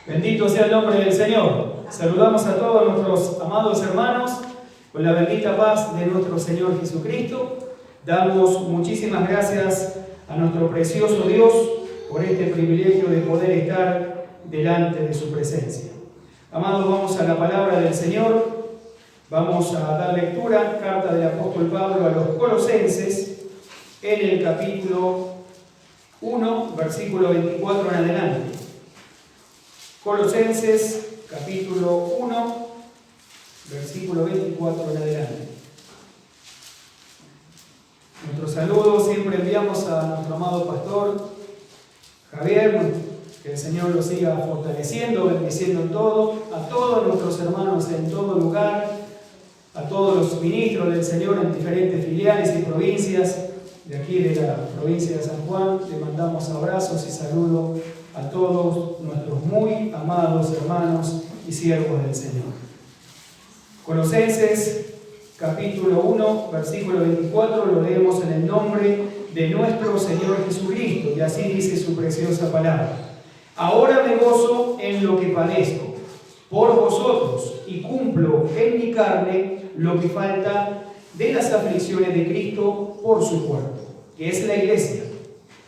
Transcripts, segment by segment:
Bendito sea el nombre del Señor. Saludamos a todos nuestros amados hermanos con la bendita paz de nuestro Señor Jesucristo. Damos muchísimas gracias a nuestro precioso Dios por este privilegio de poder estar delante de su presencia. Amados, vamos a la palabra del Señor. Vamos a dar lectura, carta del apóstol Pablo a los Colosenses, en el capítulo 1, versículo 24 en adelante. Colosenses, capítulo 1, versículo 24 en adelante. Nuestro saludo siempre enviamos a nuestro amado pastor Javier, que el Señor lo siga fortaleciendo, bendiciendo en todo, a todos nuestros hermanos en todo lugar, a todos los ministros del Señor en diferentes filiales y provincias de aquí de la provincia de San Juan. Le mandamos abrazos y saludo a todos nuestros muy amados hermanos y siervos del Señor. Colosenses capítulo 1, versículo 24, lo leemos en el nombre de nuestro Señor Jesucristo, y así dice su preciosa palabra. Ahora me gozo en lo que padezco por vosotros y cumplo en mi carne lo que falta de las aflicciones de Cristo por su cuerpo, que es la iglesia,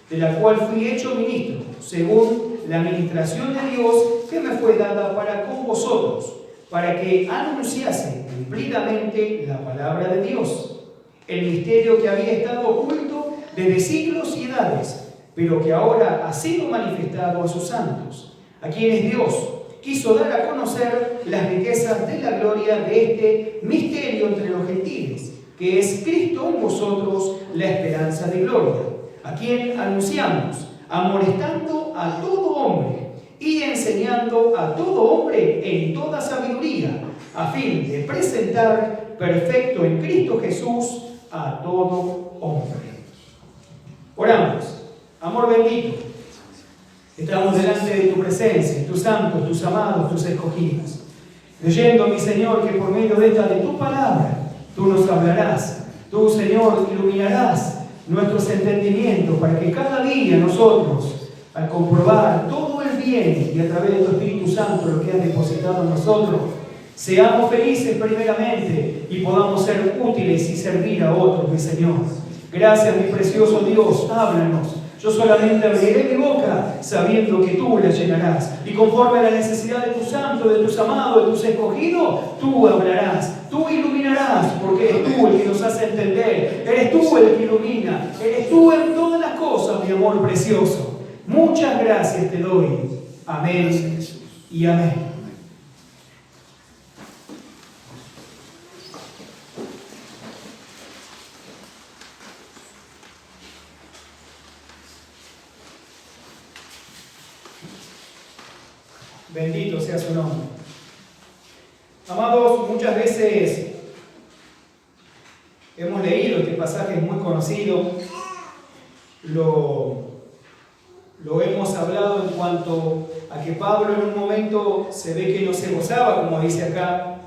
de la cual fui hecho ministro, según la administración de Dios que me fue dada para con vosotros, para que anunciase cumplidamente la palabra de Dios, el misterio que había estado oculto desde siglos y edades, pero que ahora ha sido manifestado a sus santos, a quienes Dios quiso dar a conocer las riquezas de la gloria de este misterio entre los gentiles, que es Cristo en vosotros, la esperanza de gloria, a quien anunciamos, amonestando a todo hombre y enseñando a todo hombre en toda sabiduría, a fin de presentar perfecto en Cristo Jesús a todo hombre. Oramos. Amor bendito, estamos delante de tu presencia, tus santos, tus amados, tus escogidos, creyendo, mi Señor, que por medio de tu palabra, tú nos hablarás, tú, Señor, iluminarás nuestros entendimientos para que cada día nosotros, al comprobar todo el bien y a través de tu Espíritu Santo lo que has depositado en nosotros, seamos felices primeramente y podamos ser útiles y servir a otros, mi Señor. Gracias, mi precioso Dios, háblanos. Yo solamente abriré mi boca sabiendo que tú la llenarás. Y conforme a la necesidad de tus santos, de tus amados, de tus escogidos, tú hablarás, tú iluminarás, porque eres tú el que nos hace entender. Eres tú el que ilumina. Eres tú en todas las cosas, mi amor precioso. Muchas gracias te doy. Amén y amén. Bendito sea su nombre. Amados, muchas veces hemos leído este pasaje, es muy conocido, lo hemos hablado en cuanto a que Pablo en un momento se ve que no se gozaba, como dice acá,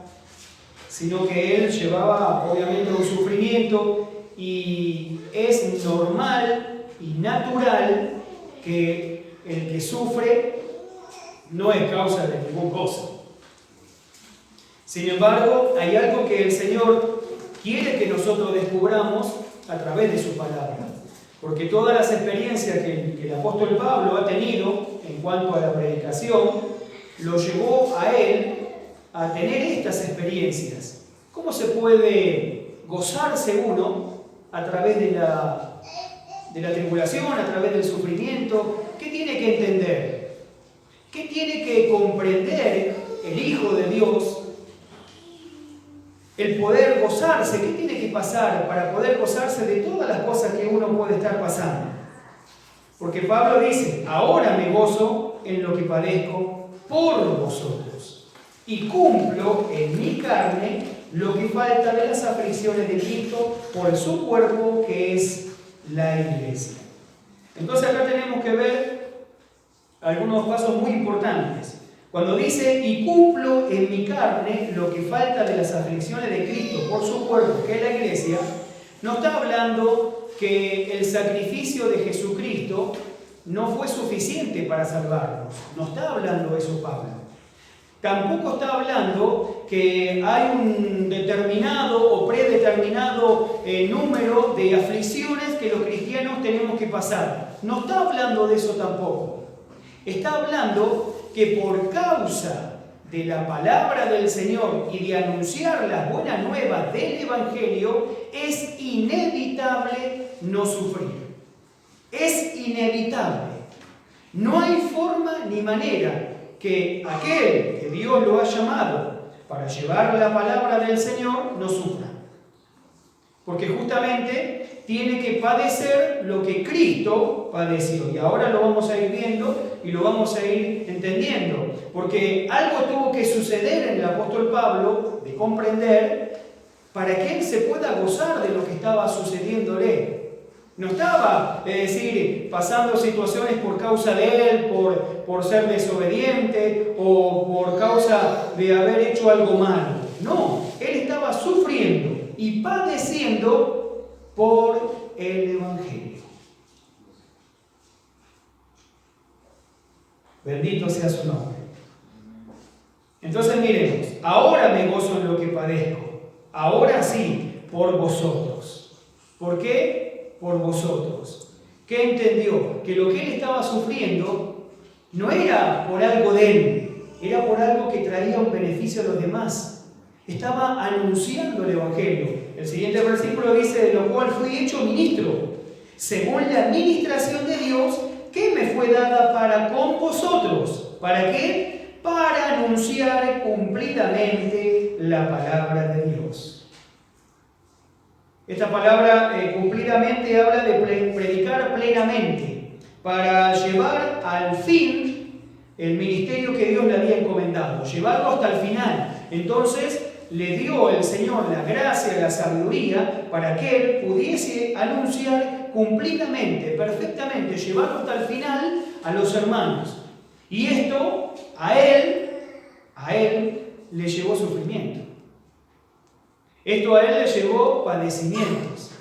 sino que él llevaba obviamente un sufrimiento, y es normal y natural que el que sufre no es causa de ningún gozo. Sin embargo, hay algo que el Señor quiere que nosotros descubramos a través de su palabra. Porque todas las experiencias que el apóstol Pablo ha tenido en cuanto a la predicación, lo llevó a él a tener estas experiencias. ¿Cómo se puede gozarse uno a través de la tribulación, a través del sufrimiento? ¿Qué tiene que entender? ¿Qué tiene que comprender el Hijo de Dios? El poder gozarse, ¿qué tiene que pasar para poder gozarse de todas las cosas que uno puede estar pasando? Porque Pablo dice, ahora me gozo en lo que padezco por vosotros y cumplo en mi carne lo que falta de las aflicciones de Cristo por su cuerpo, que es la iglesia. Entonces acá tenemos que ver algunos pasos muy importantes. Cuando dice, y cumplo en mi carne lo que falta de las aflicciones de Cristo por su cuerpo, que es la iglesia, no está hablando que el sacrificio de Jesucristo no fue suficiente para salvarnos. No está hablando eso Pablo. Tampoco está hablando que hay un determinado o predeterminado número de aflicciones que los cristianos tenemos que pasar. No está hablando de eso tampoco. Está hablando que por causa de la palabra del Señor y de anunciar las buenas nuevas del Evangelio, es inevitable no sufrir. Es inevitable. No hay forma ni manera que aquel que Dios lo ha llamado para llevar la palabra del Señor no sufra. Porque justamente tiene que padecer lo que Cristo padeció. Y ahora lo vamos a ir viendo y lo vamos a ir entendiendo. Porque algo tuvo que suceder en el apóstol Pablo, de comprender, para que él se pueda gozar de lo que estaba sucediéndole. No estaba, es decir, pasando situaciones por causa de él, por ser desobediente o por causa de haber hecho algo malo. No, él estaba sufriendo y padeciendo por el Evangelio. Bendito sea su nombre. Entonces miremos, ahora me gozo en lo que padezco, ahora sí, por vosotros. ¿Por qué? Por vosotros. ¿Qué entendió? Que lo que él estaba sufriendo no era por algo de él, era por algo que traía un beneficio a los demás. Estaba anunciando el Evangelio. El siguiente versículo dice, de lo cual fui hecho ministro, según la administración de Dios que me fue dada para con vosotros. ¿Para qué? Para anunciar cumplidamente la palabra de Dios. Esta palabra cumplidamente habla de predicar plenamente, para llevar al fin el ministerio que Dios le había encomendado, llevarlo hasta el final. Entonces le dio el Señor la gracia, la sabiduría, para que él pudiese anunciar cumplidamente, perfectamente, llevarlo hasta el final a los hermanos. Y esto a él le llevó sufrimiento. Esto a él le llevó padecimientos.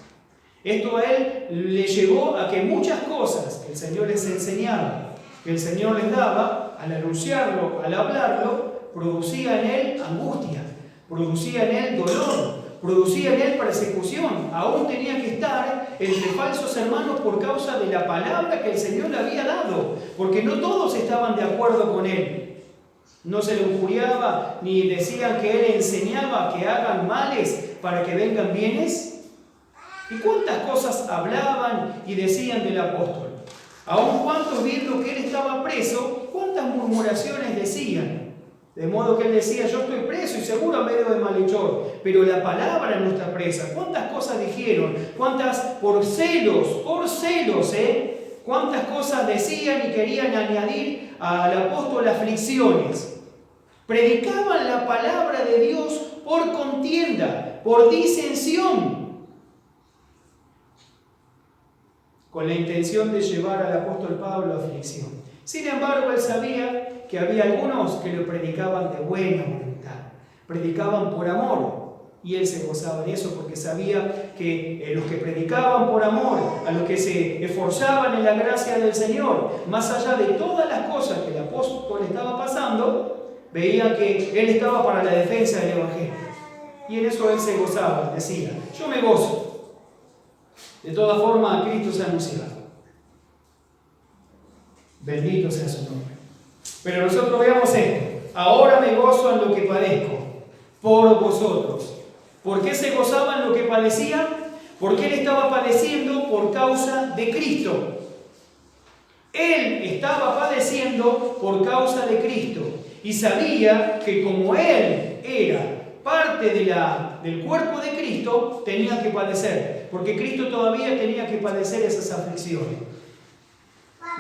Esto a él le llevó a que muchas cosas que el Señor les enseñaba, que el Señor les daba, al anunciarlo, al hablarlo, producía en él angustia, producía en él dolor, producía en él persecución. Aún tenía que estar entre falsos hermanos por causa de la palabra que el Señor le había dado, porque no todos estaban de acuerdo con él. No se le injuriaba, ni decían que él enseñaba que hagan males para que vengan bienes. ¿Y cuántas cosas hablaban y decían del apóstol? Aun cuantos viendo que él estaba preso, cuántas murmuraciones decían. De modo que él decía, yo estoy preso y seguro a medio de malhechor, pero la palabra no está presa. ¿Cuántas cosas dijeron? ¿Cuántas por celos, cuántas cosas decían y querían añadir al apóstol aflicciones? Predicaban la palabra de Dios por contienda, por disensión, con la intención de llevar al apóstol Pablo a aflicción. Sin embargo, él sabía que había algunos que lo predicaban de buena voluntad, predicaban por amor, y él se gozaba de eso porque sabía que los que predicaban por amor, a los que se esforzaban en la gracia del Señor, más allá de todas las cosas que el apóstol estaba pasando, veían que él estaba para la defensa del Evangelio. Y en eso él se gozaba, decía, yo me gozo. De todas formas, Cristo se ha anunciado. Bendito sea su nombre. Pero nosotros veamos esto. Ahora me gozo en lo que padezco, por vosotros. ¿Por qué se gozaba en lo que padecía? Porque él estaba padeciendo por causa de Cristo. Él estaba padeciendo por causa de Cristo. Y sabía que como él era parte del cuerpo de Cristo, tenía que padecer. Porque Cristo todavía tenía que padecer esas aflicciones.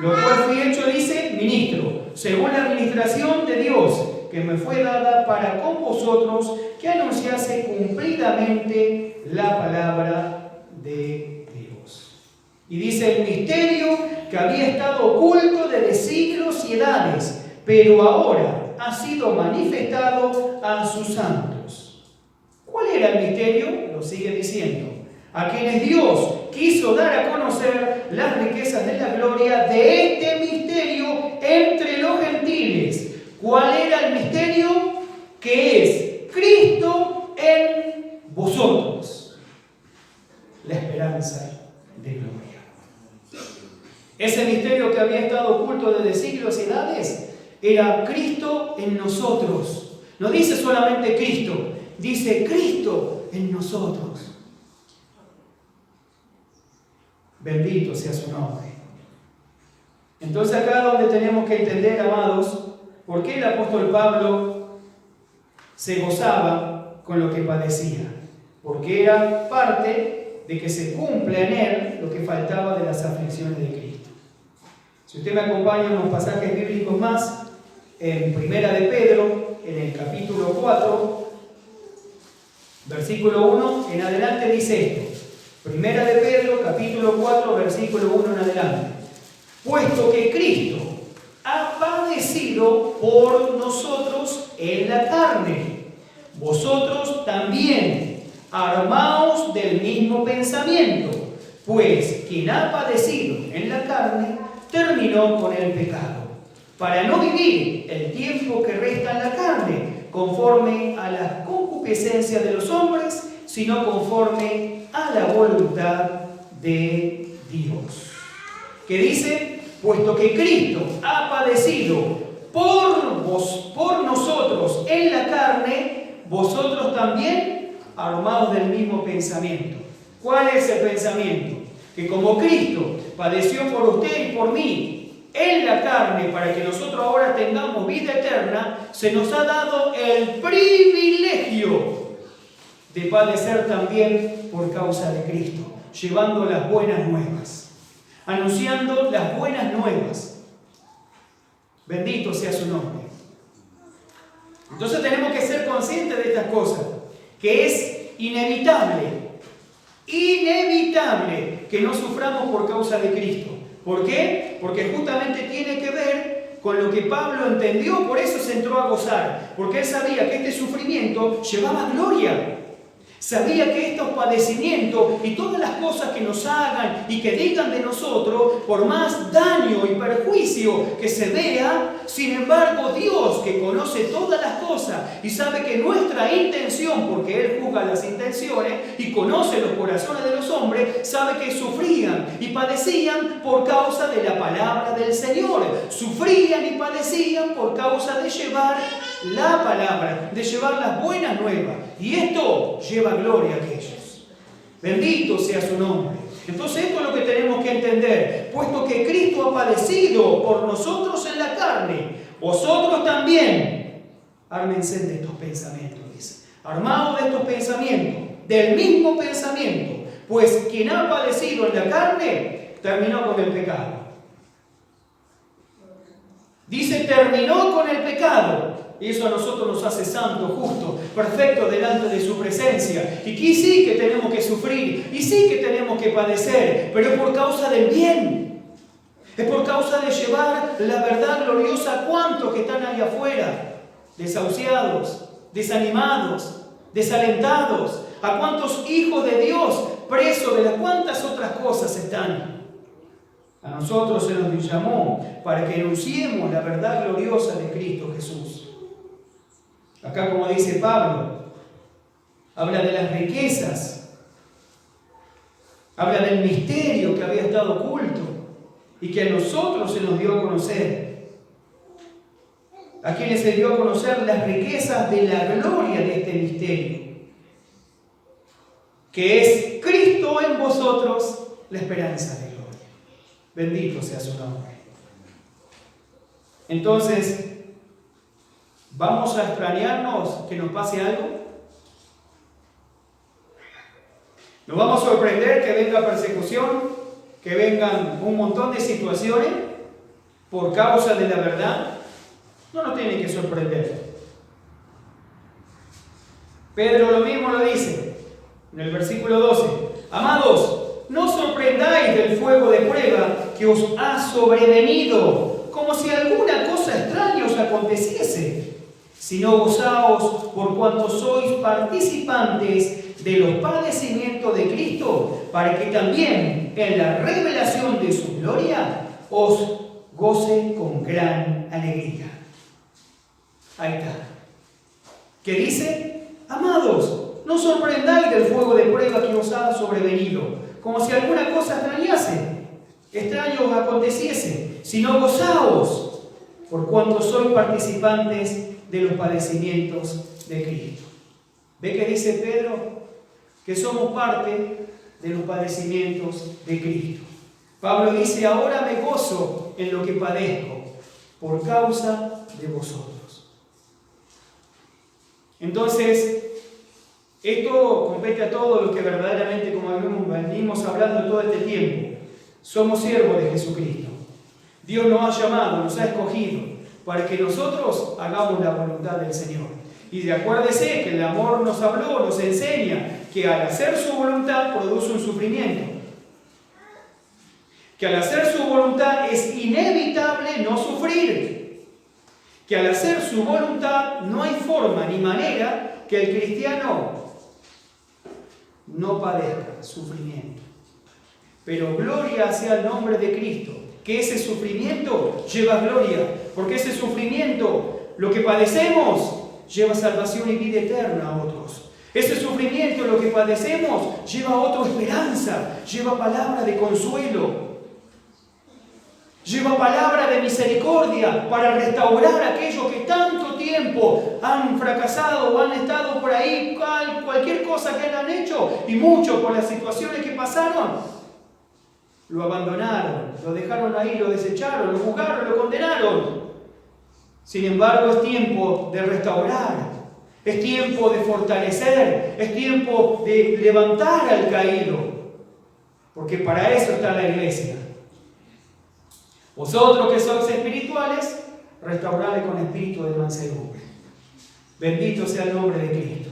Lo cual fui hecho, dice, ministro, según la administración de Dios, que me fue dada para con vosotros, que anunciase cumplidamente la palabra de Dios. Y dice, el misterio que había estado oculto desde siglos y edades, pero ahora ha sido manifestado a sus santos. ¿Cuál era el misterio? Lo sigue diciendo. A quienes Dios, quiso dar a conocer las riquezas de la gloria de este misterio entre los gentiles. ¿Cuál era el misterio? Que es Cristo en vosotros, la esperanza de gloria. Ese misterio que había estado oculto desde siglos y edades era Cristo en nosotros. No dice solamente Cristo, dice Cristo en nosotros. Bendito sea su nombre. Entonces acá es donde tenemos que entender, amados, por qué el apóstol Pablo se gozaba con lo que padecía. Porque era parte de que se cumpla en él lo que faltaba de las aflicciones de Cristo. Si usted me acompaña en unos pasajes bíblicos más, en Primera de Pedro, en el capítulo 4, versículo 1 en adelante dice esto. Primera de Pedro, capítulo 4, versículo 1 en adelante. Puesto que Cristo ha padecido por nosotros en la carne, vosotros también armaos del mismo pensamiento, pues quien ha padecido en la carne terminó con el pecado, para no vivir el tiempo que resta en la carne conforme a la concupiscencia de los hombres, sino conforme a la voluntad de Dios. Que dice, puesto que Cristo ha padecido por nosotros en la carne, vosotros también armados del mismo pensamiento. ¿Cuál es el pensamiento? Que como Cristo padeció por usted y por mí en la carne para que nosotros ahora tengamos vida eterna, se nos ha dado el privilegio de padecer también por causa de Cristo, llevando las buenas nuevas, anunciando las buenas nuevas. Bendito sea su nombre. Entonces tenemos que ser conscientes de estas cosas, que es inevitable que no suframos por causa de Cristo. ¿Por qué? Porque justamente tiene que ver con lo que Pablo entendió, por eso se entró a gozar, porque él sabía que este sufrimiento llevaba gloria. Sabía que estos padecimientos y todas las cosas que nos hagan y que digan de nosotros, por más daño y perjuicio que se vea, sin embargo Dios, que conoce todas las cosas y sabe que nuestra intención, porque Él juzga las intenciones y conoce los corazones de los hombres, sabe que sufrían y padecían por causa de la palabra del Señor. Sufrían y padecían por causa de llevar la palabra, de llevar las buenas nuevas. Y esto lleva gloria a aquellos. Bendito sea su nombre. Entonces esto es lo que tenemos que entender. Puesto que Cristo ha padecido por nosotros en la carne, vosotros también ármense de estos pensamientos, dice. Armaos de estos pensamientos, del mismo pensamiento. Pues quien ha padecido en la carne, terminó con el pecado. Dice, terminó con el pecado. Y eso a nosotros nos hace santos, justos, perfectos delante de su presencia. Y aquí sí que tenemos que sufrir, y sí que tenemos que padecer, pero es por causa del bien. Es por causa de llevar la verdad gloriosa a cuantos que están ahí afuera, desahuciados, desanimados, desalentados, a cuantos hijos de Dios presos de las cuantas otras cosas están. A nosotros se nos llamó para que anunciemos la verdad gloriosa de Cristo Jesús. Acá, como dice Pablo, habla de las riquezas, habla del misterio que había estado oculto y que a nosotros se nos dio a conocer. A quienes se dio a conocer las riquezas de la gloria de este misterio, que es Cristo en vosotros, la esperanza de gloria. Bendito sea su nombre. Entonces, ¿vamos a extrañarnos que nos pase algo? ¿Nos vamos a sorprender que venga persecución, que vengan un montón de situaciones por causa de la verdad? No nos tiene que sorprender. Pedro lo mismo lo dice en el versículo 12. Amados, no os sorprendáis del fuego de prueba que os ha sobrevenido, como si alguna cosa extraña os aconteciese, sino gozaos por cuanto sois participantes de los padecimientos de Cristo, para que también en la revelación de su gloria os goce con gran alegría. Ahí está. ¿Qué dice? Amados, no os sorprendáis del fuego de prueba que os ha sobrevenido, como si alguna cosa extraño os aconteciese, sino gozaos, por cuanto sois participantes de los padecimientos de Cristo. ¿Ve que dice Pedro? Que somos parte de los padecimientos de Cristo. Pablo dice, ahora me gozo en lo que padezco por causa de vosotros. Entonces, esto compete a todos los que verdaderamente, como venimos hablando todo este tiempo, somos siervos de Jesucristo. Dios nos ha llamado, nos ha escogido para que nosotros hagamos la voluntad del Señor. Y acuérdese que el amor nos habló, nos enseña que al hacer su voluntad produce un sufrimiento. Que al hacer su voluntad es inevitable no sufrir. Que al hacer su voluntad no hay forma ni manera que el cristiano no padezca sufrimiento. Pero gloria sea el nombre de Cristo, que ese sufrimiento lleva gloria, porque ese sufrimiento, lo que padecemos, lleva salvación y vida eterna a otros. Ese sufrimiento, lo que padecemos, lleva a otros esperanza, lleva palabra de consuelo, lleva palabra de misericordia para restaurar a aquellos que tanto tiempo han fracasado o han estado por ahí, cualquier cosa que hayan hecho, y mucho por las situaciones que pasaron. Lo abandonaron, lo dejaron ahí, lo desecharon, lo juzgaron, lo condenaron. Sin embargo, es tiempo de restaurar, es tiempo de fortalecer, es tiempo de levantar al caído, porque para eso está la iglesia. Vosotros que sois espirituales, restaurad con espíritu de mansedumbre. Bendito sea el nombre de Cristo.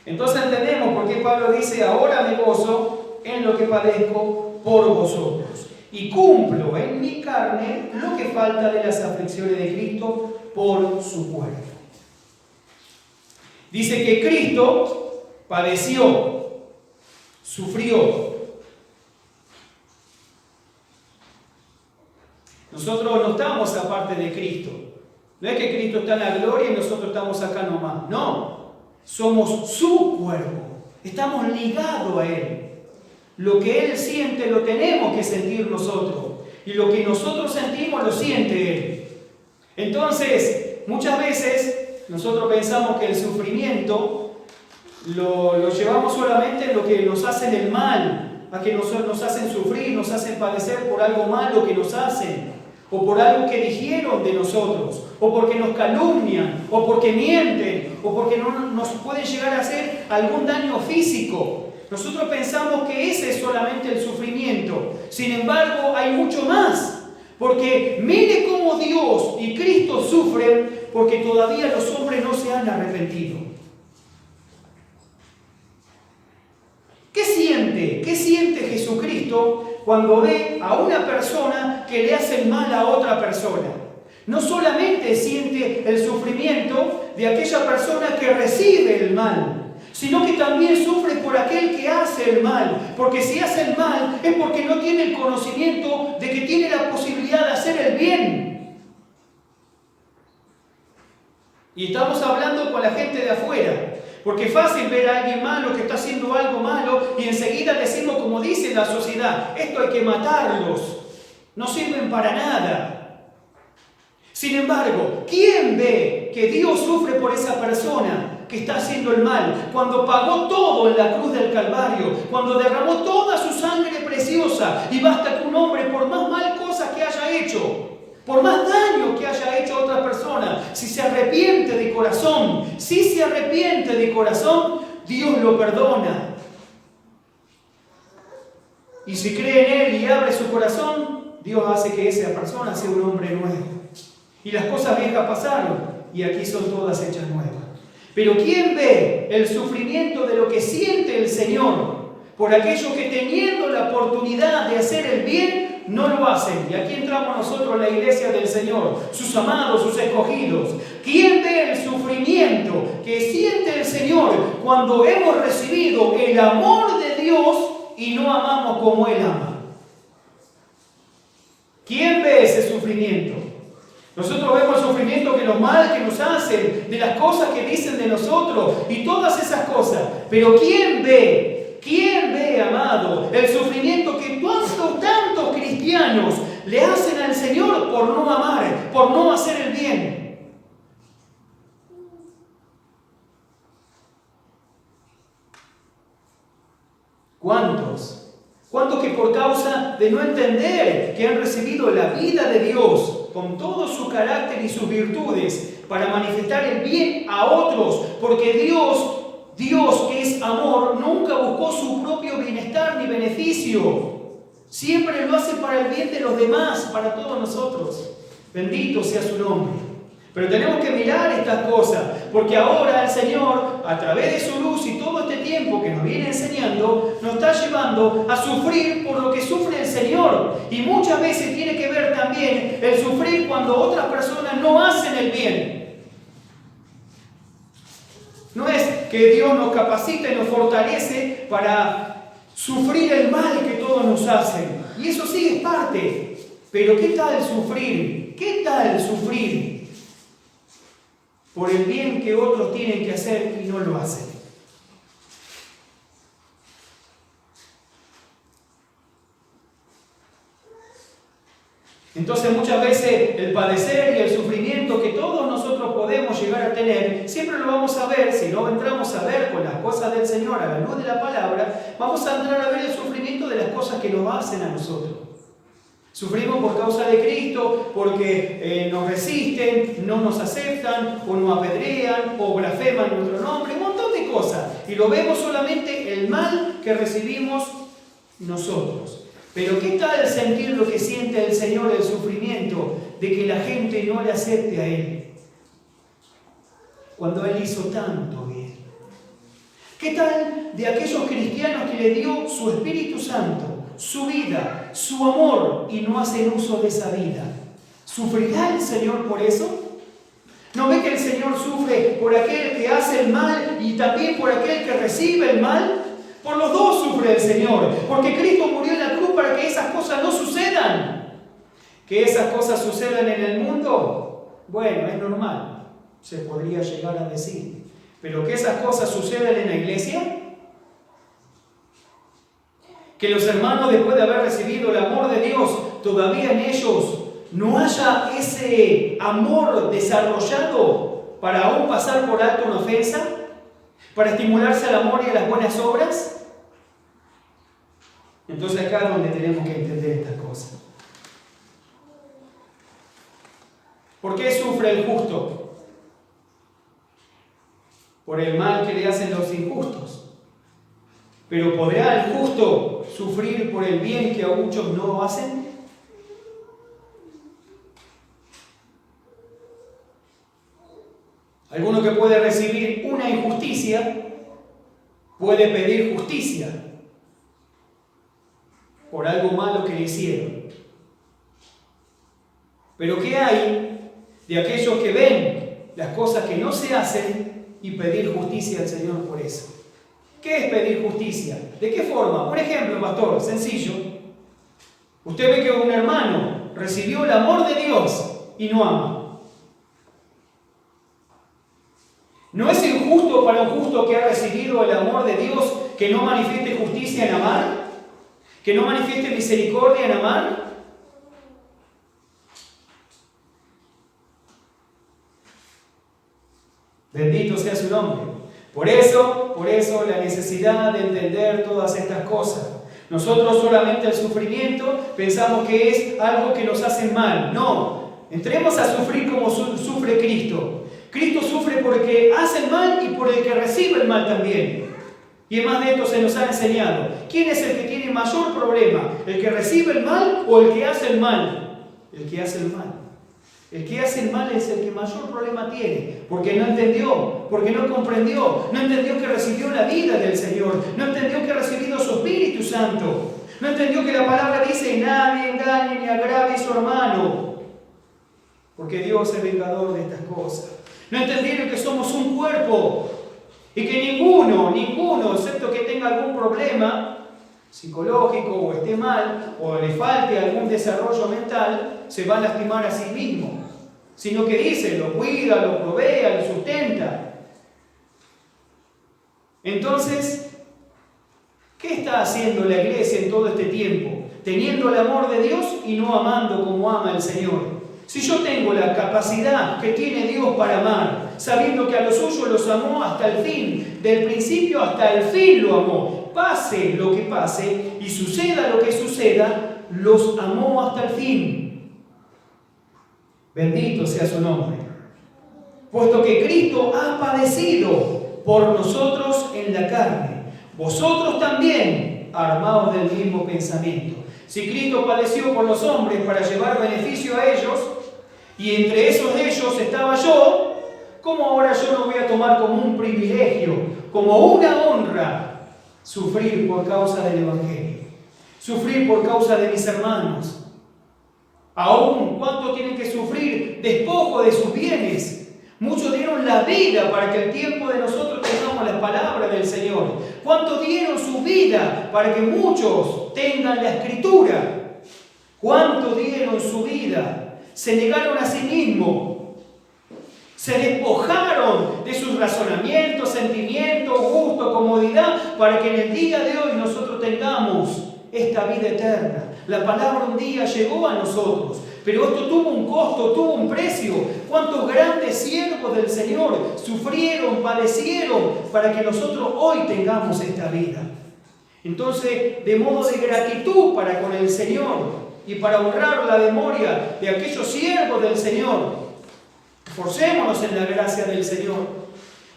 Entonces entendemos por qué Pablo dice, ahora me gozo en lo que padezco por vosotros, y cumplo en mi carne lo que falta de las aflicciones de Cristo por su cuerpo. Dice que Cristo padeció, sufrió. Nosotros no estamos aparte de Cristo. No es que Cristo está en la gloria y nosotros estamos acá nomás. No, somos su cuerpo. Estamos ligados a Él. Lo que Él siente lo tenemos que sentir nosotros. Y lo que nosotros sentimos lo siente Él. Entonces, muchas veces nosotros pensamos que el sufrimiento lo llevamos solamente en lo que nos hacen el mal, a que nos hacen sufrir, nos hacen padecer por algo malo que nos hacen, o por algo que dijeron de nosotros, o porque nos calumnian, o porque mienten, o porque no nos pueden llegar a hacer algún daño físico. Nosotros pensamos que ese es solamente el sufrimiento. Sin embargo, hay mucho más. Porque mire cómo Dios y Cristo sufren porque todavía los hombres no se han arrepentido. ¿Qué siente? ¿Qué siente Jesucristo cuando ve a una persona que le hace mal a otra persona? No solamente siente el sufrimiento de aquella persona que recibe el mal, sino que también sufre por aquel que hace el mal. Porque si hace el mal es porque no tiene el conocimiento de que tiene la posibilidad de hacer el bien. Y estamos hablando con la gente de afuera. Porque es fácil ver a alguien malo que está haciendo algo malo y enseguida decimos, como dice la sociedad, esto hay que matarlos. No sirven para nada. Sin embargo, ¿quién ve que Dios sufre por esa persona que está haciendo el mal? Cuando pagó todo en la cruz del Calvario, cuando derramó toda su sangre preciosa, y basta que un hombre, por más mal cosas que haya hecho, por más daño que haya hecho a otra persona, si se arrepiente de corazón, Dios lo perdona. Y si cree en Él y abre su corazón, Dios hace que esa persona sea un hombre nuevo. Y las cosas viejas pasaron y aquí son todas hechas nuevas. Pero ¿quién ve el sufrimiento de lo que siente el Señor por aquellos que teniendo la oportunidad de hacer el bien, no lo hacen? Y aquí entramos nosotros en la iglesia del Señor, sus amados, sus escogidos. ¿Quién ve el sufrimiento sufrimiento que siente el Señor cuando hemos recibido el amor de Dios y no amamos como Él ama. ¿Quién ve ese sufrimiento? Nosotros vemos el sufrimiento que los mal que nos hacen, de las cosas que dicen de nosotros y todas esas cosas. Pero ¿quién ve? ¿Quién ve, amado, el sufrimiento que tantos cristianos le hacen al Señor por no amar, por no hacer el bien? ¿Cuántos? ¿Cuántos que por causa de no entender que han recibido la vida de Dios con todo su carácter y sus virtudes para manifestar el bien a otros? Porque Dios que es amor, nunca buscó su propio bienestar ni beneficio. Siempre lo hace para el bien de los demás, para todos nosotros. Bendito sea su nombre. Pero tenemos que mirar estas cosas, porque ahora el Señor, a través de su luz y todo este tiempo que nos viene enseñando, nos está llevando a sufrir por lo que sufre el Señor. Y muchas veces tiene que ver también el sufrir cuando otras personas no hacen el bien. No es que Dios nos capacita y nos fortalece para sufrir el mal que todos nos hacen. Y eso sí es parte. Pero ¿qué tal sufrir? ¿Qué tal sufrir por el bien que otros tienen que hacer y no lo hacen? Entonces muchas veces el padecer y el sufrimiento que todos nosotros podemos llegar a tener, siempre lo vamos a ver, si no entramos a ver con las cosas del Señor a la luz de la palabra, vamos a entrar a ver el sufrimiento de las cosas que nos hacen a nosotros. Sufrimos por causa de Cristo, porque nos resisten, no nos aceptan, o nos apedrean, o blasfeman nuestro nombre, un montón de cosas. Y lo vemos solamente el mal que recibimos nosotros. Pero ¿qué tal sentir lo que siente el Señor, el sufrimiento de que la gente no le acepte a Él? Cuando Él hizo tanto bien. ¿Qué tal de aquellos cristianos que le dio su Espíritu Santo, su vida, su amor, y no hacen uso de esa vida? ¿Sufrirá el Señor por eso? ¿No ve que el Señor sufre por aquel que hace el mal y también por aquel que recibe el mal? Por los dos sufre el Señor, porque Cristo murió en la cruz para que esas cosas no sucedan. Que esas cosas sucedan en el mundo, bueno, es normal, se podría llegar a decir. Pero que esas cosas sucedan en la iglesia, que los hermanos, después de haber recibido el amor de Dios, todavía en ellos no haya ese amor desarrollado para aún pasar por alto una ofensa, para estimularse al amor y a las buenas obras. Entonces acá es donde tenemos que entender estas cosas. ¿Por qué sufre el justo? Por el mal que le hacen los injustos. Pero ¿podrá el justo sufrir por el bien que a muchos no hacen? Alguno que puede recibir una injusticia puede pedir justicia por algo malo que le hicieron. Pero ¿qué hay de aquellos que ven las cosas que no se hacen y pedir justicia al Señor por eso? ¿Qué es pedir justicia? ¿De qué forma? Un ejemplo, pastor, sencillo. Usted ve que un hermano recibió el amor de Dios y no ama. ¿No es injusto para un justo que ha recibido el amor de Dios que no manifieste justicia en amar? ¿Que no manifieste misericordia en amar? Bendito sea su nombre. Por eso la necesidad de entender todas estas cosas. Nosotros solamente el sufrimiento pensamos que es algo que nos hace mal. No, entremos a sufrir como sufre Cristo. Cristo sufre porque hace el mal y por el que recibe el mal también. Y además de esto se nos ha enseñado. ¿Quién es el que tiene mayor problema? ¿El que recibe el mal o el que hace el mal? El que hace el mal. El que hace el mal es el que mayor problema tiene, porque no entendió, porque no comprendió, no entendió que recibió la vida del Señor, no entendió que ha recibido su Espíritu Santo, no entendió que la palabra dice: nadie engañe ni agrave a su hermano, porque Dios es vengador de estas cosas. No entendieron que somos un cuerpo y que ninguno, excepto que tenga algún problema psicológico o esté mal o le falte algún desarrollo mental, se va a lastimar a sí mismo, sino que dice, lo cuida, lo provee, lo sustenta. Entonces, ¿qué está haciendo la iglesia en todo este tiempo? Teniendo el amor de Dios y no amando como ama el Señor. Si yo tengo la capacidad que tiene Dios para amar, sabiendo que a los suyos los amó hasta el fin, del principio hasta el fin lo amó, pase lo que pase y suceda lo que suceda, los amó hasta el fin. Bendito sea su nombre. Puesto que Cristo ha padecido por nosotros en la carne, vosotros también armaos del mismo pensamiento. Si Cristo padeció por los hombres para llevar beneficio a ellos, y entre esos ellos estaba yo, ¿cómo ahora yo no voy a tomar como un privilegio, como una honra, sufrir por causa del Evangelio? Sufrir por causa de mis hermanos. Aún, ¿cuánto tienen que sufrir? Despojo de sus bienes. Muchos dieron la vida para que el tiempo de nosotros tengamos la palabra del Señor. ¿Cuánto dieron su vida para que muchos tengan la Escritura? ¿Cuánto dieron su vida? Se negaron a sí mismos. Se despojaron de sus razonamientos, sentimientos, gusto, comodidad, para que en el día de hoy nosotros tengamos esta vida eterna. La palabra un día llegó a nosotros, pero esto tuvo un costo, tuvo un precio. ¿Cuántos grandes siervos del Señor sufrieron, padecieron, para que nosotros hoy tengamos esta vida? Entonces, de modo de gratitud para con el Señor y para honrar la memoria de aquellos siervos del Señor, esforcémonos en la gracia del Señor.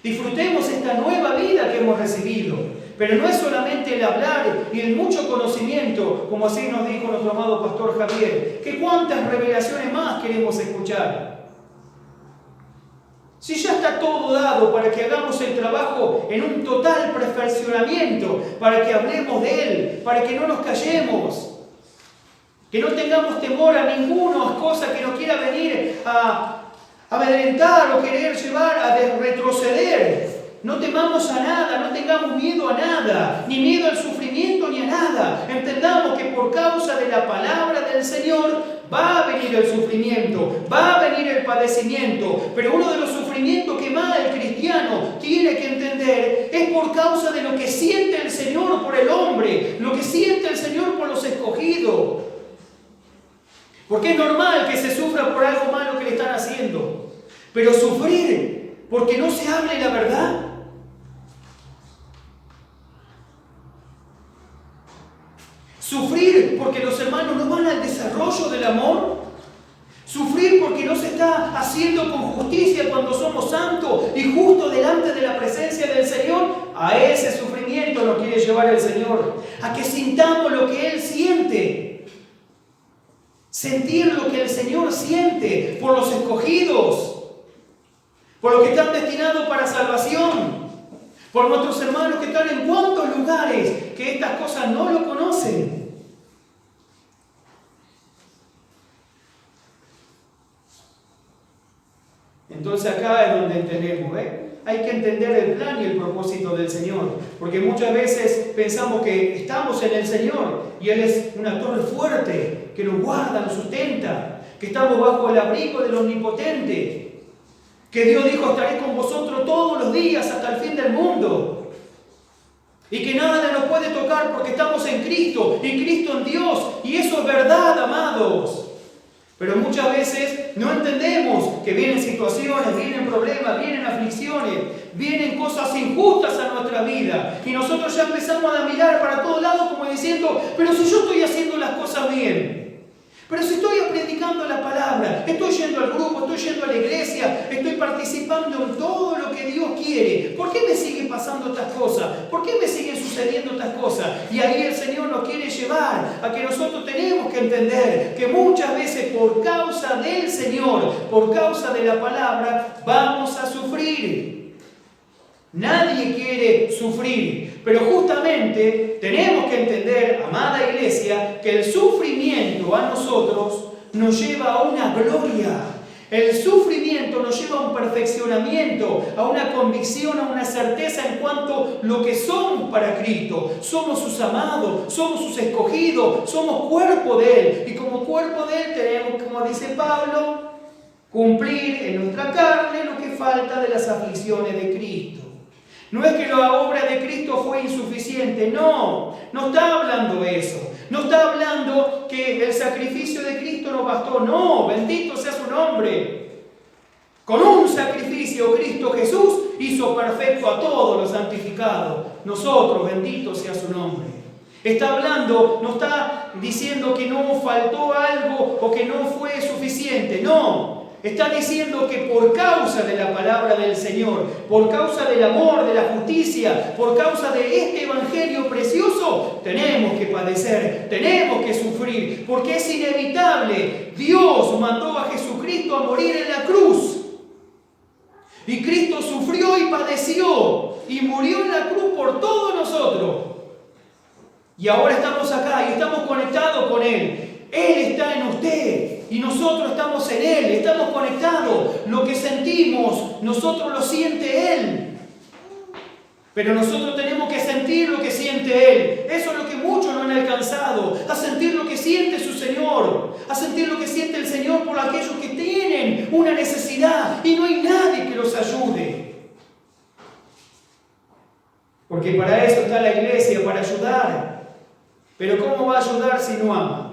Disfrutemos esta nueva vida que hemos recibido. Pero no es solamente el hablar y el mucho conocimiento, como así nos dijo nuestro amado pastor Javier, que cuántas revelaciones más queremos escuchar. Si ya está todo dado para que hagamos el trabajo en un total perfeccionamiento, para que hablemos de Él, para que no nos callemos, que no tengamos temor a ninguna cosa que nos quiera venir a amedrentar o querer llevar a retroceder. No temamos a nada, no tengamos miedo a nada, ni miedo al sufrimiento ni a nada. Entendamos que por causa de la palabra del Señor va a venir el sufrimiento, va a venir el padecimiento. Pero uno de los sufrimientos que más el cristiano tiene que entender es por causa de lo que siente el Señor por el hombre, lo que siente el Señor por los escogidos. Porque es normal que se sufra por algo malo que le están haciendo. Pero sufrir porque no se hable la verdad. Sufrir porque los hermanos no van al desarrollo del amor. Sufrir porque no se está haciendo con justicia cuando somos santos y justos delante de la presencia del Señor. A ese sufrimiento nos quiere llevar el Señor. A que sintamos lo que Él siente. Sentir lo que el Señor siente por los escogidos, por los que están destinados para salvación, por nuestros hermanos que están en cuantos lugares que estas cosas no lo conocen. Entonces acá es donde entendemos, hay que entender el plan y el propósito del Señor, porque muchas veces pensamos que estamos en el Señor y Él es una torre fuerte que nos guarda, nos sustenta, que estamos bajo el abrigo del Omnipotente, que Dios dijo: estaré con vosotros todos los días hasta el fin del mundo, y que nada nos puede tocar porque estamos en Cristo, y Cristo en Dios, y eso es verdad, amados. Pero muchas veces no entendemos que vienen situaciones, vienen problemas, vienen aflicciones, vienen cosas injustas a nuestra vida. Y nosotros ya empezamos a mirar para todos lados como diciendo: pero si yo estoy haciendo las cosas bien, pero si estoy predicando la palabra, estoy yendo al grupo, estoy yendo a la iglesia, estoy participando en todo lo que Dios quiere, ¿por qué me siguen pasando estas cosas? ¿Por qué me siguen sucediendo estas cosas? Y ahí el Señor nos quiere llevar a que nosotros tenemos que entender que muchas veces por causa del Señor, por causa de la palabra, vamos a sufrir. Nadie quiere sufrir, pero justamente tenemos que entender, amada iglesia, que el sufrimiento a nosotros nos lleva a una gloria. El sufrimiento nos lleva a un perfeccionamiento, a una convicción, a una certeza en cuanto a lo que somos para Cristo. Somos sus amados, somos sus escogidos, somos cuerpo de Él. Y como cuerpo de Él tenemos, como dice Pablo, cumplir en nuestra carne lo que falta de las aflicciones de Cristo. No es que la obra de Cristo fue insuficiente, no está hablando eso. No está hablando que el sacrificio de Cristo no bastó, no, bendito sea su nombre. Con un sacrificio Cristo Jesús hizo perfecto a todos los santificados. Nosotros, bendito sea su nombre. Está hablando, no está diciendo que no faltó algo o que no fue suficiente, no. Está diciendo que por causa de la palabra del Señor, por causa del amor, de la justicia, por causa de este evangelio precioso, tenemos que padecer, tenemos que sufrir, porque es inevitable. Dios mandó a Jesucristo a morir en la cruz. Y Cristo sufrió y padeció y murió en la cruz por todos nosotros. Y ahora estamos acá y estamos conectados con Él. Él está en usted y nosotros estamos en Él, estamos conectados. Lo que sentimos, nosotros lo siente Él. Pero nosotros tenemos que sentir lo que siente Él. Eso es lo que muchos no han alcanzado. A sentir lo que siente su Señor. A sentir lo que siente el Señor por aquellos que tienen una necesidad y no hay nadie que los ayude. Porque para eso está la iglesia, para ayudar. Pero ¿cómo va a ayudar si no ama?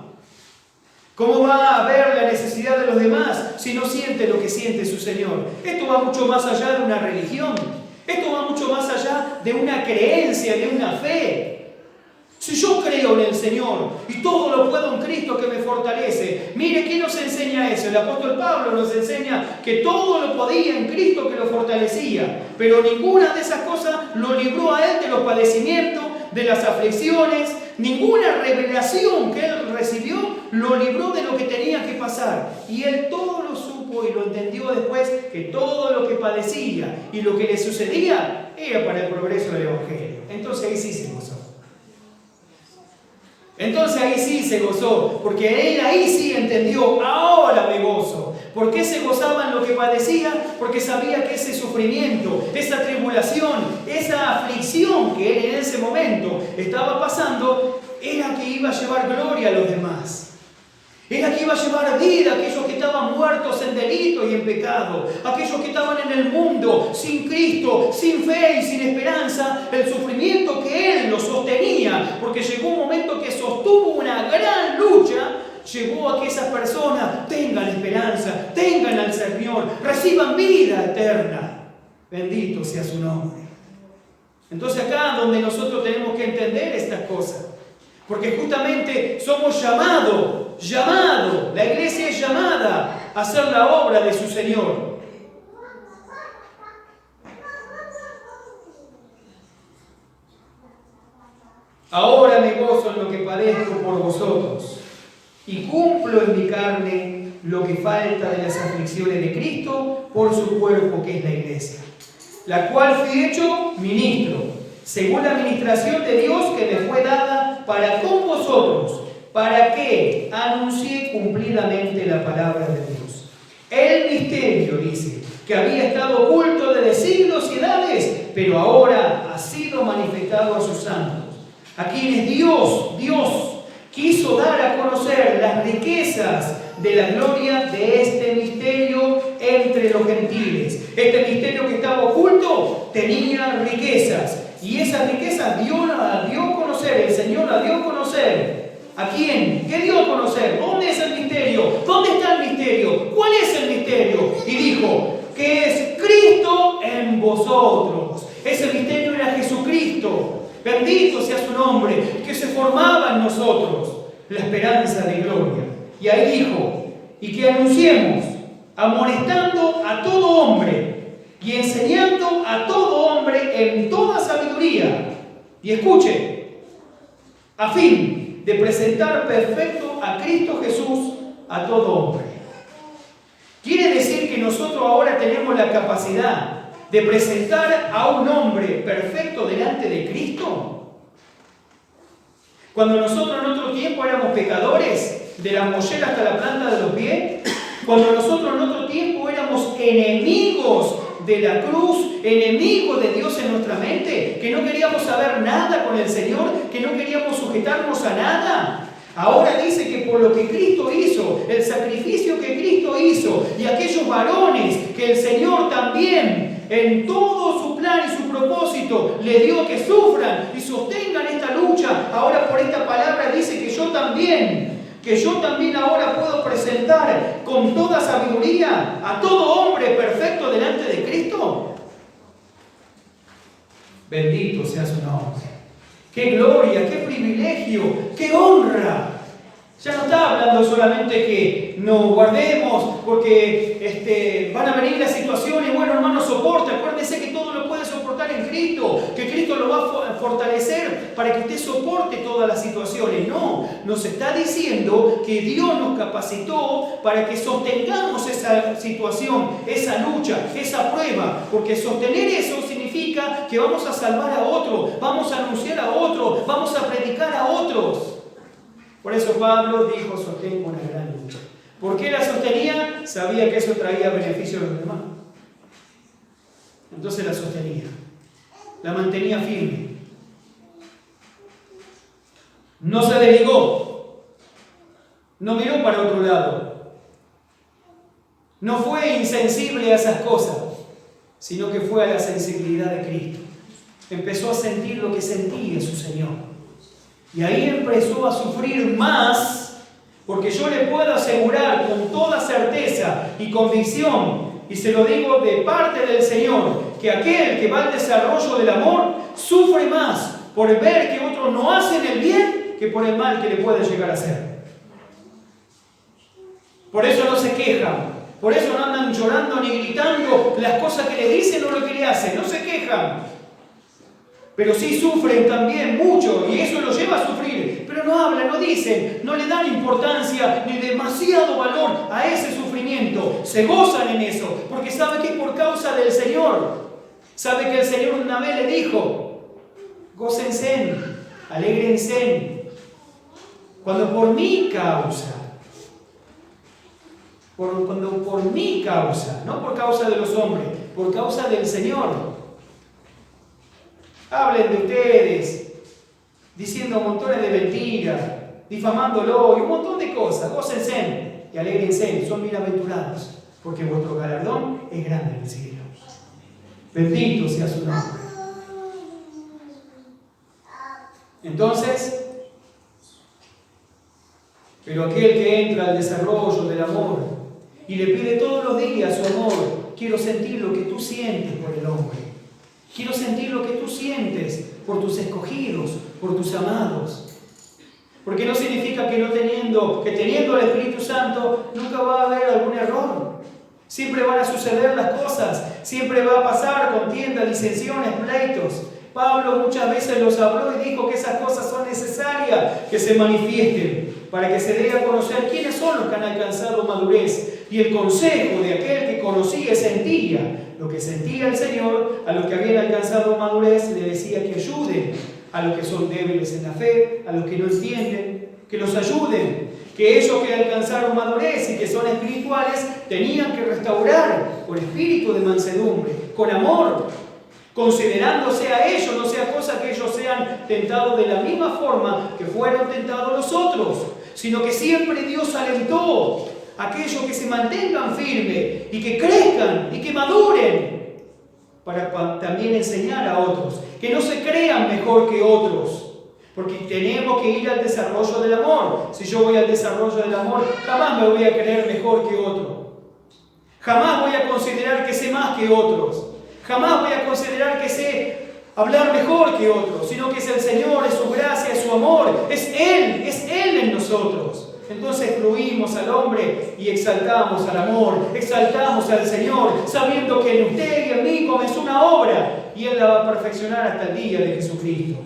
¿Cómo va a ver la necesidad de los demás si no siente lo que siente su Señor? Esto va mucho más allá de una religión. Esto va mucho más allá de una creencia, de una fe. Si yo creo en el Señor y todo lo puedo en Cristo que me fortalece. Mire, ¿quién nos enseña eso? El apóstol Pablo nos enseña que todo lo podía en Cristo que lo fortalecía. Pero ninguna de esas cosas lo libró a Él de los padecimientos, de las aflicciones. Ninguna revelación que Él recibió lo libró de lo que tenía que pasar. Y Él todo lo supo y lo entendió después, que todo lo que padecía y lo que le sucedía era para el progreso del Evangelio. Entonces ahí sí se gozó. Entonces ahí sí se gozó, porque Él ahí sí entendió, ahora me gozo. ¿Por qué se gozaba en lo que padecía? Porque sabía que ese sufrimiento, esa tribulación, esa aflicción que Él en ese momento estaba pasando, era que iba a llevar gloria a los demás. Era que iba a llevar vida a aquellos que estaban muertos en delito y en pecado, aquellos que estaban en el mundo sin Cristo, sin fe y sin esperanza. El sufrimiento que Él los sostenía, porque llegó un momento que sostuvo una gran lucha, llevó a que esas personas tengan esperanza, tengan al Señor, reciban vida eterna. Bendito sea su nombre. Entonces acá donde nosotros tenemos que entender estas cosas, porque justamente somos llamados, la iglesia es llamada a hacer la obra de su Señor. Ahora me gozo en lo que padezco por vosotros y cumplo en mi carne lo que falta de las aflicciones de Cristo por su cuerpo que es la iglesia, la cual fui hecho ministro, según la administración de Dios que me fue dada para con vosotros, para que anuncie cumplidamente la palabra de Dios. El misterio, dice, que había estado oculto desde siglos y edades, pero ahora ha sido manifestado a sus santos, a quienes Dios quiso dar a conocer las riquezas de la gloria de este misterio entre los gentiles. Este misterio que estaba oculto tenía riquezas, y esas riquezas Dios las dio a conocer, el Señor las dio a conocer. ¿A quién? ¿Qué dio a conocer? ¿Dónde es el misterio? ¿Dónde está el misterio? ¿Cuál es el misterio? Y dijo que es Cristo en vosotros. Ese misterio era Jesucristo. Bendito sea su nombre, que se formaba en nosotros la esperanza de gloria. Y ahí dijo, y que anunciemos, amonestando a todo hombre y enseñando a todo hombre en toda sabiduría. Y escuche, a fin de presentar perfecto a Cristo Jesús a todo hombre. Quiere decir que nosotros ahora tenemos la capacidad de presentar a un hombre perfecto delante de Cristo. Cuando nosotros en otro tiempo éramos pecadores, de la mollera hasta la planta de los pies, Cuando nosotros en otro tiempo éramos enemigos de la cruz, enemigos de Dios en nuestra mente, que no queríamos saber nada con el Señor, que no queríamos sujetarnos a nada. Ahora dice que por lo que Cristo hizo, el sacrificio que Cristo hizo, y aquellos varones que el Señor también, en todo su plan y su propósito, le dio que sufran y sostengan esta lucha, ahora por esta palabra dice que yo también ahora puedo presentar con toda sabiduría a todo hombre perfecto delante de Cristo. Bendito sea su nombre. ¡Qué gloria, qué privilegio, qué honra! Ya no está hablando solamente que nos guardemos porque van a venir las situaciones. Bueno, hermano, soporte. Acuérdese que todo lo puede soportar en Cristo, que Cristo lo va a fortalecer para que usted soporte todas las situaciones. No, nos está diciendo que Dios nos capacitó para que sostengamos esa situación, esa lucha, esa prueba, porque sostener eso significa que vamos a salvar a otros, vamos a anunciar a otros, vamos a predicar a otros. Por eso Pablo dijo, sostengo una gran lucha. ¿Por qué la sostenía? Sabía que eso traía beneficio a los demás. Entonces la sostenía. La mantenía firme. No se desligó. No miró para otro lado. No fue insensible a esas cosas, sino que fue a la sensibilidad de Cristo. Empezó a sentir lo que sentía su Señor. Y ahí empezó a sufrir más, porque yo le puedo asegurar con toda certeza y convicción, y se lo digo de parte del Señor, que aquel que va al desarrollo del amor sufre más por ver que otros no hacen el bien que por el mal que le puede llegar a hacer. Por eso no se quejan, por eso no andan llorando ni gritando las cosas que le dicen o lo que le hacen, no se quejan. Pero sí sufren también mucho y eso los lleva a sufrir. Pero no hablan, no dicen, no le dan importancia ni demasiado valor a ese sufrimiento. Se gozan en eso porque saben que es por causa del Señor. Sabe que el Señor una vez le dijo, gócense, alégrense, cuando por mi causa, cuando por mi causa, no por causa de los hombres, por causa del Señor. Hablen de ustedes, diciendo montones de mentiras, difamándolo y un montón de cosas. Gócense y alégrense, son bienaventurados, porque vuestro galardón es grande en el cielo. Bendito sea su nombre. Entonces, pero aquel que entra al desarrollo del amor y le pide todos los días su amor, quiero sentir lo que tú sientes por el hombre. Quiero sentir lo que tú sientes por tus escogidos, por tus amados. Porque no significa que teniendo el Espíritu Santo nunca va a haber algún error. Siempre van a suceder las cosas, siempre va a pasar contiendas, disensiones, pleitos. Pablo muchas veces los habló y dijo que esas cosas son necesarias que se manifiesten para que se dé a conocer quiénes son los que han alcanzado madurez. Y el consejo de aquel que conocía y sentía lo que sentía el Señor, a los que habían alcanzado madurez, le decía que ayuden a los que son débiles en la fe, a los que no entienden, que los ayuden, que ellos que alcanzaron madurez y que son espirituales tenían que restaurar con espíritu de mansedumbre, con amor, considerándose a ellos, no sea cosa que ellos sean tentados de la misma forma que fueron tentados los otros, sino que siempre Dios alentó a aquellos que se mantengan firmes y que crezcan y que maduren para también enseñar a otros, que no se crean mejor que otros, porque tenemos que ir al desarrollo del amor. Si yo voy al desarrollo del amor, jamás me voy a creer mejor que otro, jamás voy a considerar que sé más que otros, jamás voy a considerar que sé hablar mejor que otros, sino que es el Señor, es su gracia, es su amor, es Él en nosotros. Entonces fluimos al hombre y exaltamos al amor, exaltamos al Señor, sabiendo que en usted y en mí comenzó una obra y Él la va a perfeccionar hasta el día de Jesucristo.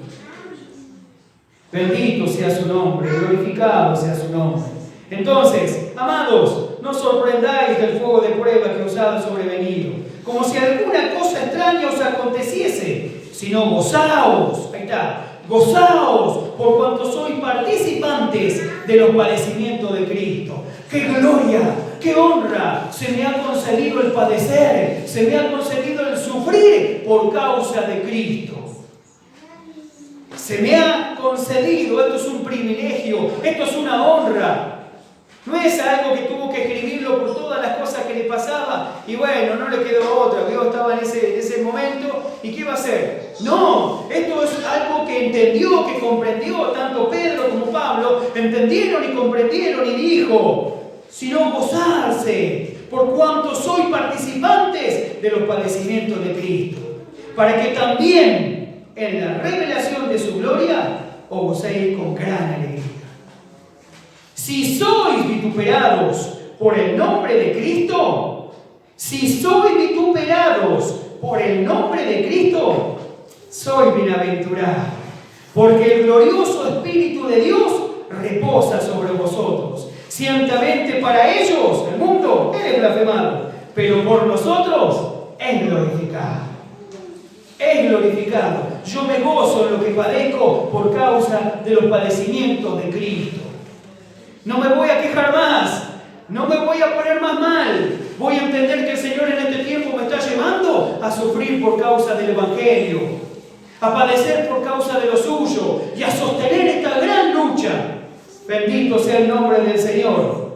Bendito sea su nombre, glorificado sea su nombre. Entonces, amados, no os sorprendáis del fuego de prueba que os ha sobrevenido, como si alguna cosa extraña os aconteciese, sino gozaos, ahí está, gozaos por cuanto sois participantes de los padecimientos de Cristo. ¡Qué gloria! qué honra se me ha concedido el padecer, se me ha concedido el sufrir por causa de Cristo. Se me ha concedido, esto es un privilegio, esto es una honra. No es algo que tuvo que escribirlo por todas las cosas que le pasaba y bueno, no le quedó otra. Dios estaba en ese momento y ¿qué iba a hacer? No, esto es algo que entendió, que comprendió, tanto Pedro como Pablo entendieron y comprendieron y dijo, sino gozarse por cuanto soy participantes de los padecimientos de Cristo, para que también en la revelación de su gloria os gocéis con gran alegría. Si sois vituperados por el nombre de Cristo, si sois vituperados por el nombre de Cristo, sois bienaventurados, porque el glorioso Espíritu de Dios reposa sobre vosotros. Ciertamente para ellos, el mundo, es blasfemado, pero por nosotros es glorificado. Es glorificado. Yo me gozo en lo que padezco por causa de los padecimientos de Cristo. No me voy a quejar más, no me voy a poner más mal. Voy a entender que el Señor en este tiempo me está llevando a sufrir por causa del Evangelio, a padecer por causa de lo suyo y a sostener esta gran lucha. Bendito sea el nombre del Señor.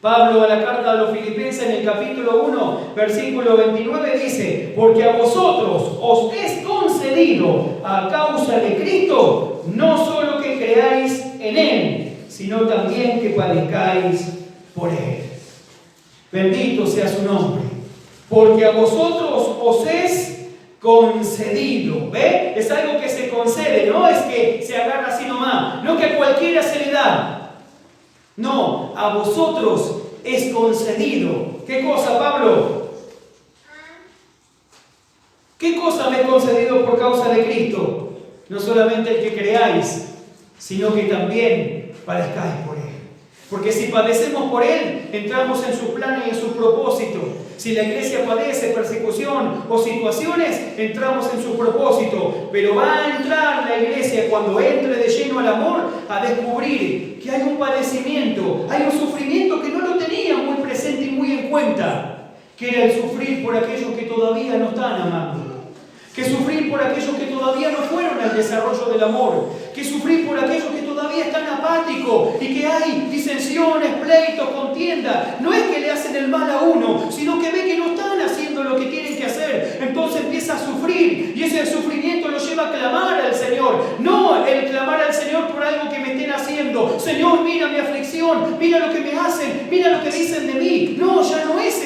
Pablo en la carta a los Filipenses en el capítulo 1, versículo 29 dice, porque a vosotros os es concedido a causa de Cristo, no solo que creáis en Él, sino también que padezcáis por Él. Bendito sea su nombre. Porque a vosotros os es concedido. ¿Ve? Es algo que se concede, no es que se agarra así nomás, no que a cualquiera se le da. No, a vosotros es concedido. ¿Qué cosa, Pablo? ¿Qué cosa me he concedido por causa de Cristo? No solamente el que creáis, sino que también padezcáis por Él. Porque si padecemos por Él, entramos en su plan y en su propósito. Si la iglesia padece persecución o situaciones, entramos en su propósito. Pero va a entrar la iglesia cuando entre de lleno al amor a descubrir que hay un padecimiento, hay un sufrimiento que no lo tenía muy presente y muy en cuenta, que era el sufrir por aquellos que todavía no están amando. Que sufrir por aquellos que todavía no fueron al desarrollo del amor, que sufrir por aquellos que todavía están apáticos y que hay disensiones, pleitos, contiendas. No es que le hacen el mal a uno, sino que ve que no están haciendo lo que tienen que hacer. Entonces empieza a sufrir y ese sufrimiento lo lleva a clamar al Señor. No el clamar al Señor por algo que me estén haciendo. Señor, mira mi aflicción, mira lo que me hacen, mira lo que dicen de mí. No, ya no es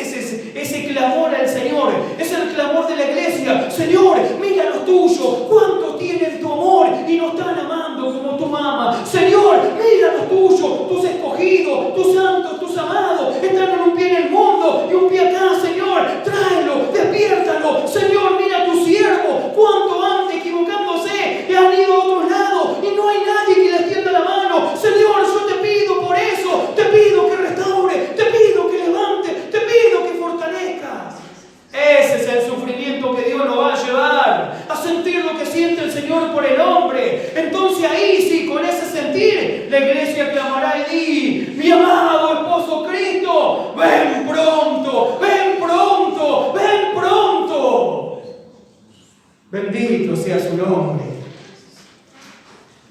ese clamor al Señor, es el clamor de la iglesia. Señor, mira los tuyos, cuántos tienen tu amor y no están amando como tú amas. Señor, mira los tuyos, tus escogidos, tus santos, tus amados, están en un pie en el mundo y un pie acá. Señor, tráelo, despiértalo. Señor, mira a tu siervo, cuánto andan equivocándose y han ido a otro lado y no hay nadie que les tienda la mano. Señor, yo te pido por eso, te pido que restaure, te pido que levante, te pido que fortalezcas. Ese es el sufrimiento que Dios nos va a llevar a sentir lo que siente el Señor por el hombre. Entonces ahí sí, con ese sentir, la iglesia clamará y di: mi amado esposo Cristo, ven pronto, ven pronto, ven pronto. Bendito sea su nombre.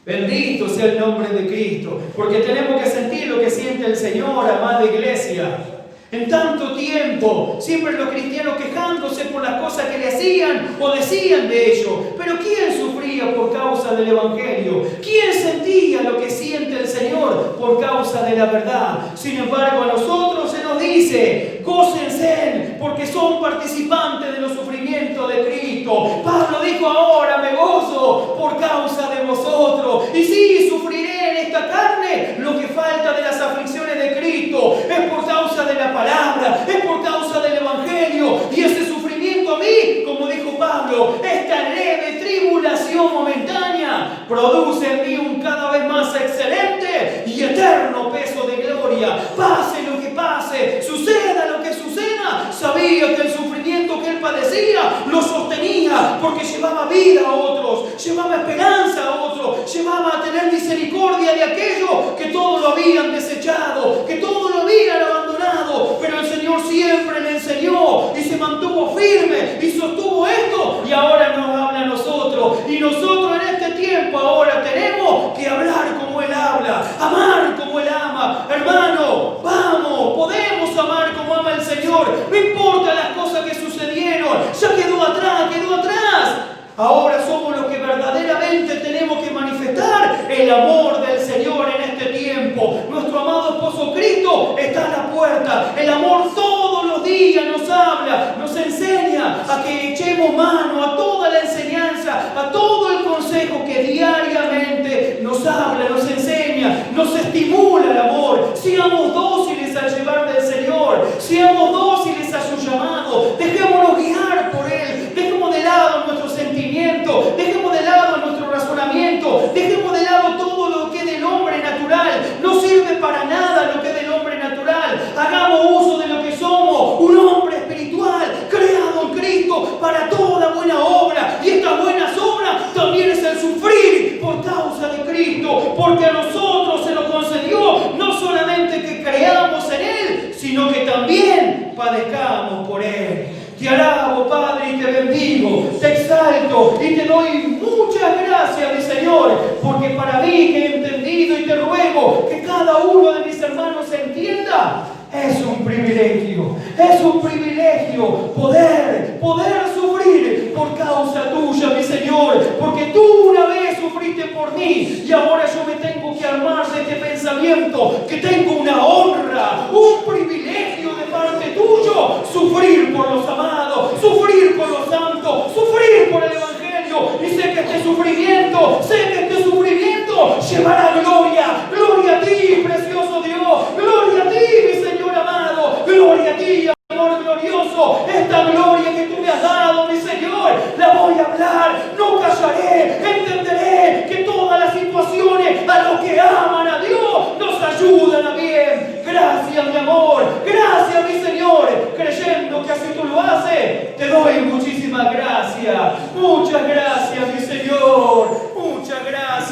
Bendito sea el nombre de Cristo. Porque tenemos que sentir lo que siente el Señor, amada iglesia. En tanto tiempo, siempre los cristianos quejándose por las cosas que le hacían o decían de ellos. Pero ¿quién sufría por causa del Evangelio? ¿Quién sentía lo que siente el Señor por causa de la verdad? Sin embargo, a nosotros se nos dice: gócense, porque son participantes de los sufrimientos de Cristo. Pablo dijo: ahora me gozo por causa de vosotros. Y sí, sufriré en esta carne lo que falta de las aflicciones de Cristo. Es por causa de la palabra, es por causa del Evangelio. Y ese sufrimiento a mí, como dijo Pablo, esta leve tribulación momentánea produce en mí un cada vez más excelente y eterno peso de gloria. Pase lo que pase, suceda lo que suceda, sabía que el sufrimiento que él padecía lo sostenía, porque llevaba vida a otros, llevaba esperanza a otros, llevaba a tener misericordia de aquellos que todo lo habían desechado, que todo lo habían abandonado. siempre le enseñó y se mantuvo firme y sostuvo esto, y ahora nos habla a nosotros. Y nosotros en este tiempo ahora tenemos que hablar como Él habla, amar como Él ama. Hermano, vamos, podemos amar como ama el Señor. No importa las cosas que sucedieron, ya quedó atrás, quedó atrás. Ahora somos los que verdaderamente tenemos que manifestar el amor del Señor en este tiempo. Nuestro amado esposo Cristo está a la puerta. El amor todos los días nos habla, nos enseña a que echemos mano a toda la enseñanza, a todo el consejo que diariamente nos habla, nos enseña, nos estimula el amor. Seamos dóciles al llevar del Señor, seamos dóciles a su llamado, dejémonos guiar por Él, dejemos de lado nuestros sentimientos, dejemos de lado nuestro razonamiento, dejemos de lado todo lo que es del hombre natural. No sirve para nada lo que es del hombre natural. Hagamos uso de lo que somos, un hombre espiritual, creado en Cristo para toda buena obra. Y estas buenas obras también es el sufrir por causa de Cristo, porque a nosotros se nos concedió no solamente que creamos en Él, sino que también padezcamos por Él. Te alabo, Padre, y te bendigo, te exalto y te doy muchas gracias, mi Señor, porque para mí que he entendido y te ruego que cada uno de mis hermanos entienda, es un privilegio poder sufrir por causa tuya, mi Señor, porque tú una vez sufriste por mí y ahora yo me tengo que armar de este pensamiento que tengo una honra, un privilegio de parte tuyo, sufrir por los amados, sufrir por los santos, sufrir por el Evangelio, y sé que este sufrimiento llevará gloria a ti, precioso Dios, gloria a ti, mi Señor amado, gloria a ti, amor glorioso. Esta gloria que tú me has dado, mi Señor, la voy a hablar, no callaré, entenderé que todas las situaciones a los que aman a Dios nos ayudan a bien. Gracias, mi amor, gracias, mi Señor, creyendo que así tú lo haces, te doy muchísimas gracias, muchas gracias.